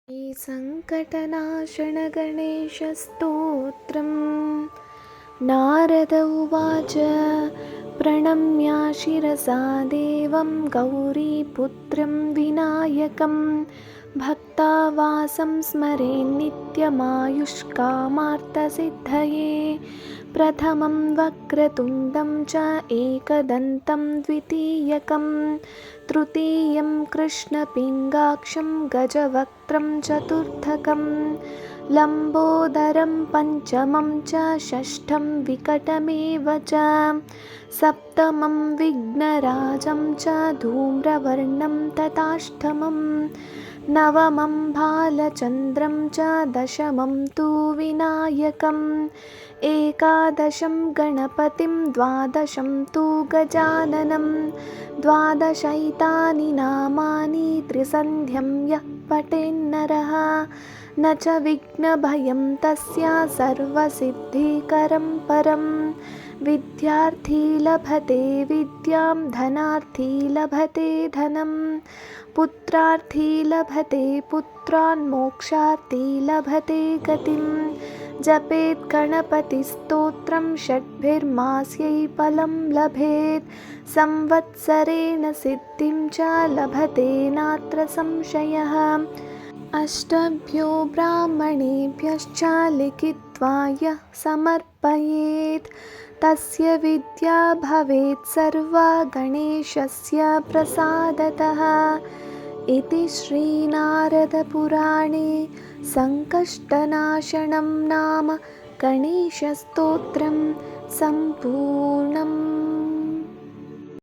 श्रीसङ्कटनाशनगणेशस्तोत्रम्। नारद उवाच प्रणम्य शिरसा गौरीपुत्रं विनायकं भक्तावासं स्मरेन्नित्यमायुष्कामार्थसिद्धये। प्रथमं वक्रतुण्डं च एकदन्तं द्वितीयकं तृतीयं कृष्णपिङ्गाक्षं गजवक्त्रं चतुर्थकं लम्बोदरं पञ्चमं च षष्ठं विकटमेव च सप्तमं विघ्नराजं च धूम्रवर्णं तथाष्टमं नवमं भालचन्द्रं च दशमं तु विनायकम् एकादशं गणपतिं द्वादशं तु गजाननं द्वादशैतानि नामानि त्रिसन्ध्यं यः पठेन्नरः न च विघ्नभयं तस्य सर्वसिद्धिकरं परं। विद्यार्थी लभते विद्यां धनार्थी लभते धनं पुत्रार्थी लभते पुत्रान् मोक्षार्थी लभते गतिं। जपेत् गणपतिस्तोत्रं षड्भिर्मास्यै फलं लभेत् संवत्सरेण सिद्धिं च लभते नात्र संशयः। अष्टभ्यो ब्राह्मणेभ्यश्च लिखित्वा यः समर्पयेत् तस्य विद्या भवेत् सर्वा गणेशस्य प्रसादतः। इति श्रीनारदपुराणे सङ्कष्टनाशनं नाम गणेशस्तोत्रं सम्पूर्णम्।